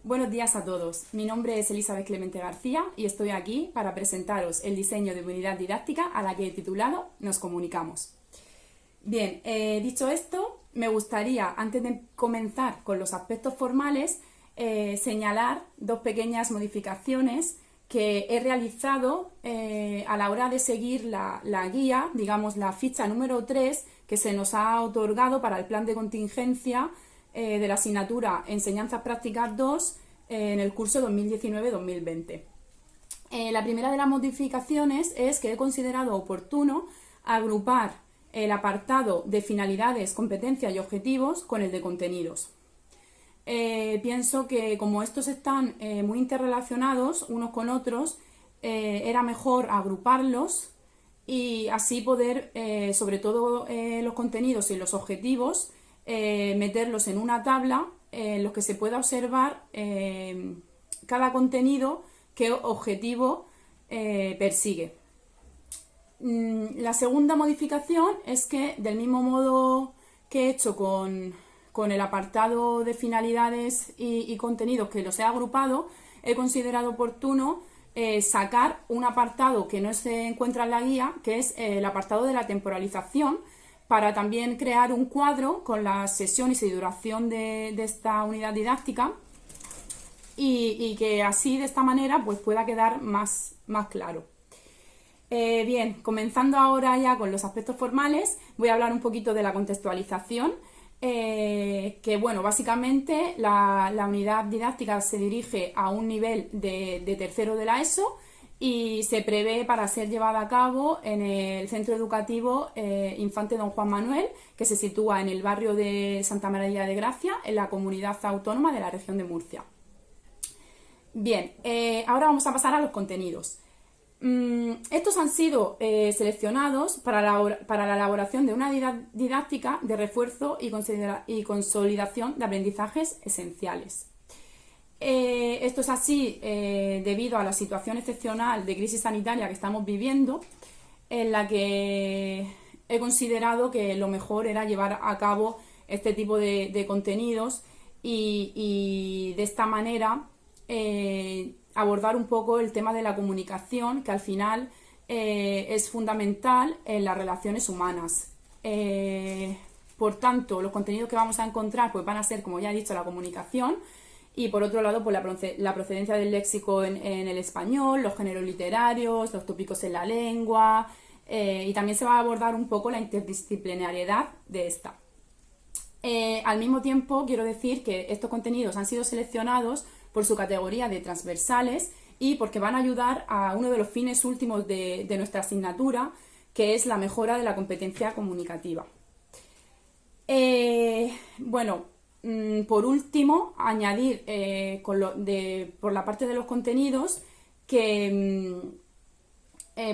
Buenos días a todos. Mi nombre es Elizabeth Clemente García y estoy aquí para presentaros el diseño de unidad didáctica a la que he titulado Nos comunicamos. Bien, dicho esto, me gustaría, antes de comenzar con los aspectos formales, señalar dos pequeñas modificaciones que he realizado a la hora de seguir la guía, digamos la ficha número 3 que se nos ha otorgado para el plan de contingencia de la asignatura Enseñanzas Prácticas 2 en el curso 2019-2020. La primera de las modificaciones es que he considerado oportuno agrupar el apartado de finalidades, competencias y objetivos con el de contenidos. Pienso que como estos están muy interrelacionados unos con otros, era mejor agruparlos y así poder, sobre todo los contenidos y los objetivos, meterlos en una tabla en los que se pueda observar cada contenido qué objetivo persigue. La segunda modificación es que, del mismo modo que he hecho con el apartado de finalidades y contenidos que los he agrupado, he considerado oportuno sacar un apartado que no se encuentra en la guía, que es el apartado de la temporalización, para también crear un cuadro con las sesiones y duración de esta unidad didáctica y que así, de esta manera, pues pueda quedar más claro. Bien, comenzando ahora ya con los aspectos formales, voy a hablar un poquito de la contextualización, que bueno, básicamente la unidad didáctica se dirige a un nivel de tercero de la ESO y se prevé para ser llevada a cabo en el Centro Educativo Infante Don Juan Manuel, que se sitúa en el barrio de Santa María de Gracia, en la comunidad autónoma de la región de Murcia. Bien, ahora vamos a pasar a los contenidos. Estos han sido seleccionados para la elaboración de una didáctica de refuerzo y consolidación de aprendizajes esenciales. Esto es así debido a la situación excepcional de crisis sanitaria que estamos viviendo, en la que he considerado que lo mejor era llevar a cabo este tipo de contenidos y de esta manera abordar un poco el tema de la comunicación, que al final es fundamental en las relaciones humanas. Por tanto, los contenidos que vamos a encontrar pues van a ser, como ya he dicho, la comunicación y, por otro lado, pues la procedencia del léxico en el español, los géneros literarios, los tópicos en la lengua, y también se va a abordar un poco la interdisciplinariedad de esta. Al mismo tiempo, quiero decir que estos contenidos han sido seleccionados por su categoría de transversales y porque van a ayudar a uno de los fines últimos de nuestra asignatura, que es la mejora de la competencia comunicativa. Bueno, por último, añadir por la parte de los contenidos que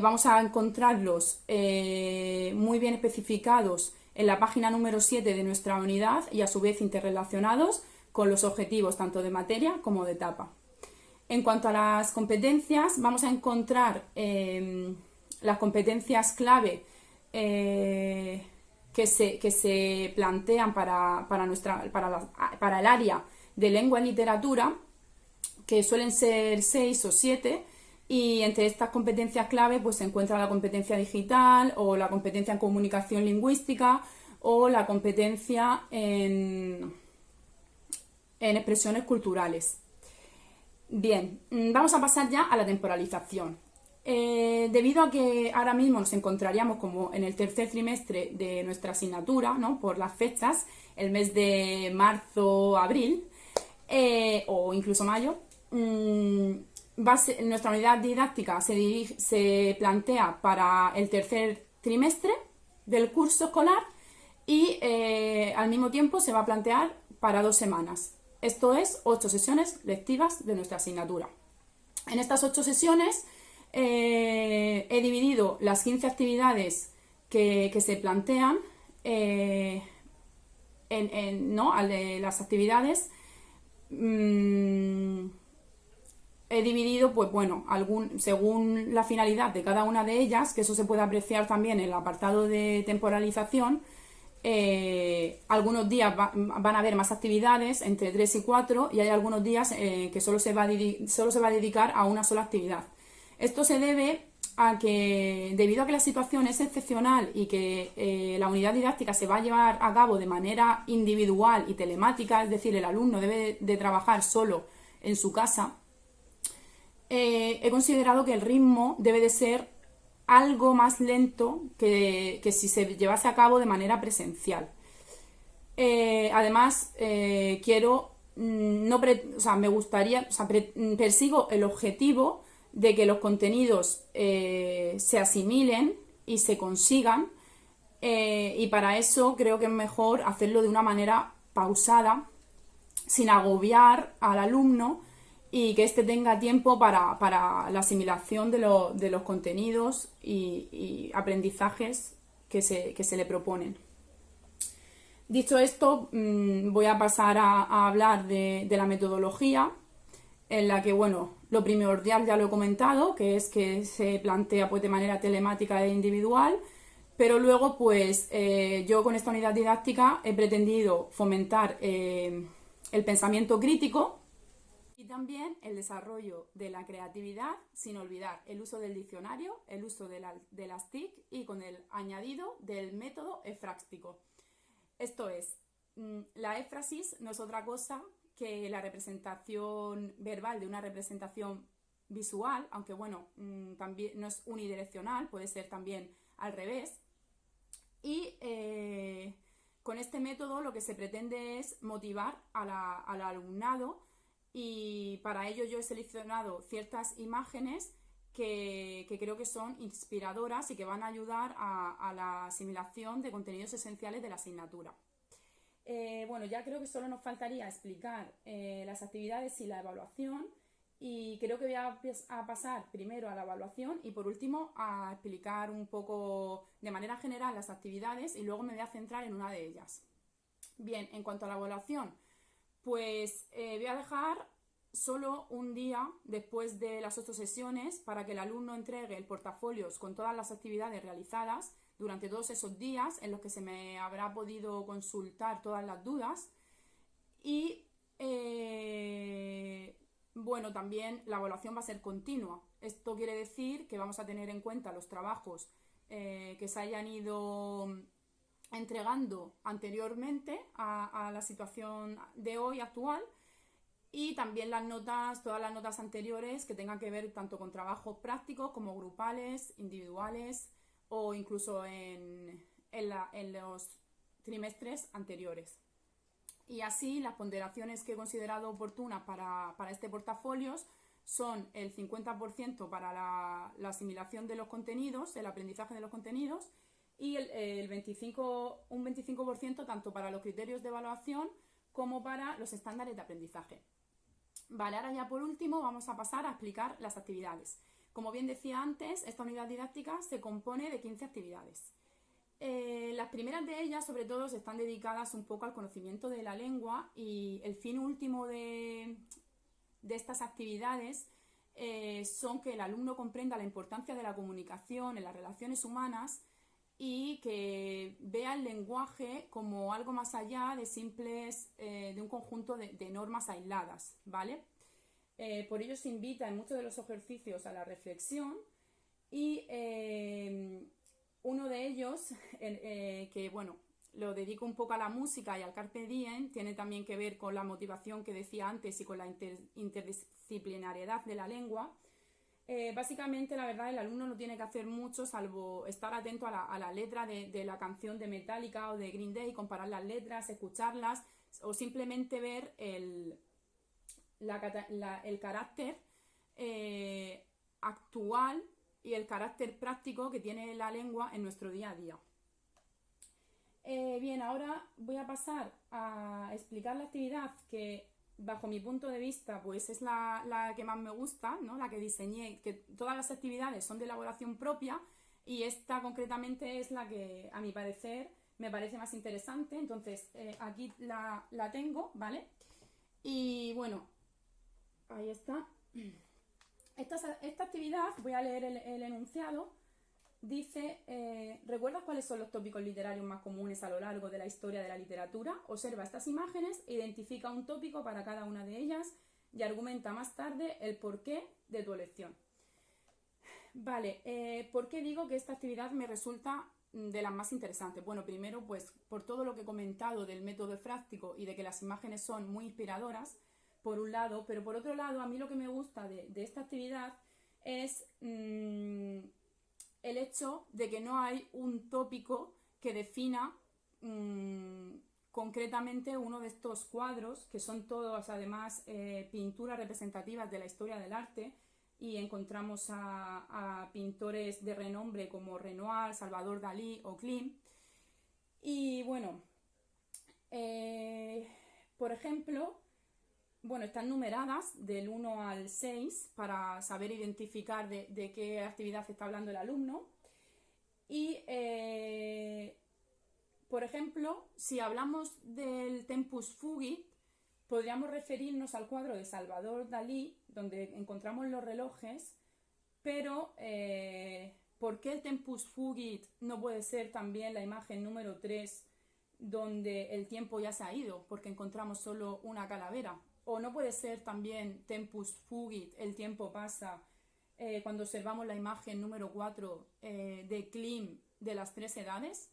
vamos a encontrarlos muy bien especificados en la página número 7 de nuestra unidad y a su vez interrelacionados con los objetivos tanto de materia como de etapa. En cuanto a las competencias, vamos a encontrar las competencias clave que se plantean para el área de lengua y literatura, que suelen ser 6 o 7, y entre estas competencias clave pues se encuentra la competencia digital o la competencia en comunicación lingüística o la competencia en expresiones culturales. Bien, vamos a pasar ya a la temporalización. Debido a que ahora mismo nos encontraríamos como en el tercer trimestre de nuestra asignatura, ¿no?, por las fechas, el mes de marzo, abril o incluso mayo, nuestra unidad didáctica se plantea para el tercer trimestre del curso escolar y al mismo tiempo se va a plantear para 2 semanas. Esto es 8 sesiones lectivas de nuestra asignatura. En estas 8 sesiones he dividido las 15 actividades que se plantean las actividades. He dividido, pues bueno, según la finalidad de cada una de ellas, que eso se puede apreciar también en el apartado de temporalización, Algunos días van a haber más actividades, entre 3 y 4, y hay algunos días que solo se va a dedicar a una sola actividad. Esto se debe a que, debido a que la situación es excepcional y que la unidad didáctica se va a llevar a cabo de manera individual y telemática, es decir, el alumno debe de trabajar solo en su casa, he considerado que el ritmo debe de ser algo más lento que si se llevase a cabo de manera presencial. Además, quiero, no o sea, me gustaría, o sea, persigo el objetivo de que los contenidos se asimilen y se consigan, y para eso creo que es mejor hacerlo de una manera pausada, sin agobiar al alumno, y que éste tenga tiempo para la asimilación de los contenidos y aprendizajes que se le proponen. Dicho esto, voy a pasar a hablar de la metodología, en la que, bueno, lo primordial ya lo he comentado, que es que se plantea pues de manera telemática e individual, pero luego pues yo con esta unidad didáctica he pretendido fomentar el pensamiento crítico y también el desarrollo de la creatividad, sin olvidar el uso del diccionario, el uso de las TIC y con el añadido del método efrástico. Esto es, la éfrasis no es otra cosa que la representación verbal de una representación visual, aunque bueno, también no es unidireccional, puede ser también al revés. Y con este método lo que se pretende es motivar al alumnado, y para ello yo he seleccionado ciertas imágenes que creo que son inspiradoras y que van a ayudar a la asimilación de contenidos esenciales de la asignatura. Bueno, ya creo que solo nos faltaría explicar las actividades y la evaluación, y creo que voy a pasar primero a la evaluación y por último a explicar un poco de manera general las actividades, y luego me voy a centrar en una de ellas. Bien, en cuanto a la evaluación, pues voy a dejar solo un día después de las 8 sesiones para que el alumno entregue el portafolio con todas las actividades realizadas durante todos esos días, en los que se me habrá podido consultar todas las dudas. Y bueno, también la evaluación va a ser continua. Esto quiere decir que vamos a tener en cuenta los trabajos que se hayan ido entregando anteriormente a la situación de hoy actual, y también las notas, todas las notas anteriores que tengan que ver tanto con trabajos prácticos como grupales, individuales o incluso en los trimestres anteriores. Y así las ponderaciones que he considerado oportunas para este portafolio son el 50% para la asimilación de los contenidos, el aprendizaje de los contenidos, y un 25% tanto para los criterios de evaluación como para los estándares de aprendizaje. Vale, ahora ya por último vamos a pasar a explicar las actividades. Como bien decía antes, esta unidad didáctica se compone de 15 actividades. Las primeras de ellas, sobre todo, están dedicadas un poco al conocimiento de la lengua, y el fin último de estas actividades son que el alumno comprenda la importancia de la comunicación en las relaciones humanas y que vea el lenguaje como algo más allá de de un conjunto de normas aisladas, ¿vale? Por ello se invita en muchos de los ejercicios a la reflexión, y uno de ellos, que bueno, lo dedico un poco a la música y al Carpe Diem, tiene también que ver con la motivación que decía antes y con la interdisciplinariedad de la lengua. Básicamente, la verdad, el alumno no tiene que hacer mucho salvo estar atento a la letra de la canción de Metallica o de Green Day, comparar las letras, escucharlas, o simplemente ver el carácter actual y el carácter práctico que tiene la lengua en nuestro día a día. Bien, ahora voy a pasar a explicar la actividad que, bajo mi punto de vista, pues es la que más me gusta, ¿no? La que diseñé, que todas las actividades son de elaboración propia, y esta concretamente es la que, a mi parecer, me parece más interesante. Entonces, aquí la tengo, ¿vale? Y bueno, ahí está. Esta actividad, voy a leer el enunciado, dice, ¿recuerdas cuáles son los tópicos literarios más comunes a lo largo de la historia de la literatura? Observa estas imágenes, identifica un tópico para cada una de ellas y argumenta más tarde el porqué de tu elección. Vale, ¿por qué digo que esta actividad me resulta de las más interesantes? Bueno, primero, pues por todo lo que he comentado del método efráctico y de que las imágenes son muy inspiradoras, por un lado, pero por otro lado, a mí lo que me gusta de esta actividad es el hecho de que no hay un tópico que defina concretamente uno de estos cuadros, que son todos además pinturas representativas de la historia del arte, y encontramos a pintores de renombre como Renoir, Salvador Dalí o Klimt. Y bueno, por ejemplo, bueno, están numeradas del 1 al 6 para saber identificar de qué actividad está hablando el alumno. Y, por ejemplo, si hablamos del Tempus Fugit, podríamos referirnos al cuadro de Salvador Dalí, donde encontramos los relojes, pero ¿por qué el Tempus Fugit no puede ser también la imagen número 3, donde el tiempo ya se ha ido, porque encontramos solo una calavera? ¿O no puede ser también Tempus Fugit, el tiempo pasa, cuando observamos la imagen número 4 de Klimt de las tres edades?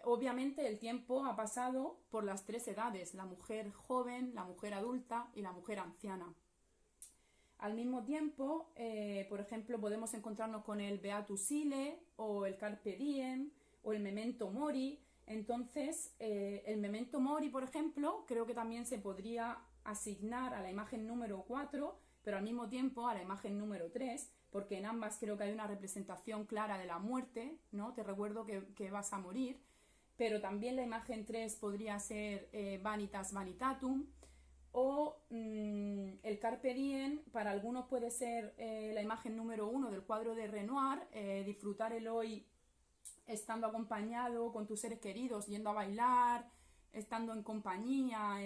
Obviamente el tiempo ha pasado por las tres edades, la mujer joven, la mujer adulta y la mujer anciana. Al mismo tiempo, por ejemplo, podemos encontrarnos con el Beatus Ille o el Carpe Diem o el Memento Mori. Entonces, el Memento Mori, por ejemplo, creo que también se podría asignar a la imagen número 4, pero al mismo tiempo a la imagen número 3, porque en ambas creo que hay una representación clara de la muerte, ¿no? Te recuerdo que vas a morir. Pero también la imagen 3 podría ser Vanitas Vanitatum, o el Carpe Diem, para algunos puede ser la imagen número 1 del cuadro de Renoir, disfrutar el hoy estando acompañado con tus seres queridos, yendo a bailar, estando en compañía,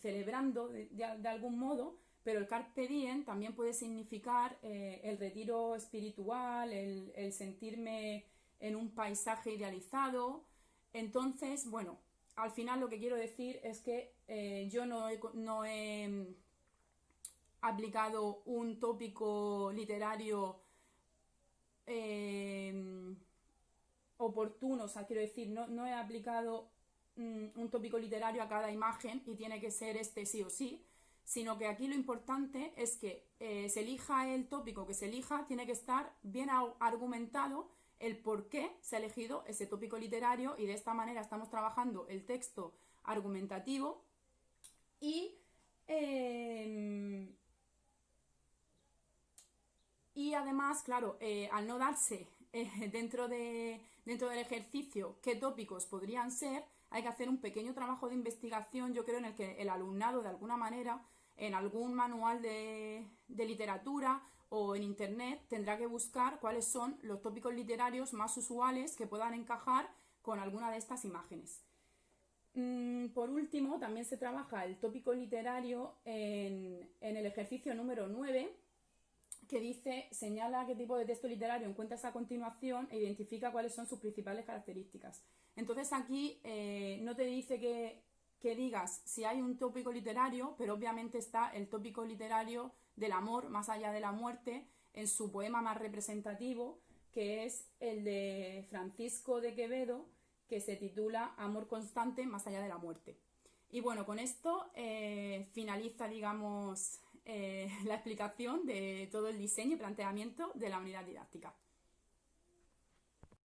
celebrando de algún modo. Pero el Carpe Diem también puede significar el retiro espiritual, el sentirme en un paisaje idealizado. Entonces, bueno, al final lo que quiero decir es que yo no he aplicado un tópico literario oportuno, o sea, quiero decir, no he aplicado un tópico literario a cada imagen y tiene que ser este sí o sí, sino que aquí lo importante es que se elija el tópico que se elija, tiene que estar bien argumentado el por qué se ha elegido ese tópico literario, y de esta manera estamos trabajando el texto argumentativo y además, claro, al no darse dentro del ejercicio qué tópicos podrían ser, hay que hacer un pequeño trabajo de investigación, yo creo, en el que el alumnado de alguna manera en algún manual de literatura o en internet tendrá que buscar cuáles son los tópicos literarios más usuales que puedan encajar con alguna de estas imágenes. Por último, también se trabaja el tópico literario en el ejercicio número 9, que dice, señala qué tipo de texto literario encuentras a continuación e identifica cuáles son sus principales características. Entonces aquí no te dice que digas si hay un tópico literario, pero obviamente está el tópico literario del amor más allá de la muerte en su poema más representativo, que es el de Francisco de Quevedo, que se titula Amor constante más allá de la muerte. Y bueno, con esto finaliza, digamos, la explicación de todo el diseño y planteamiento de la unidad didáctica.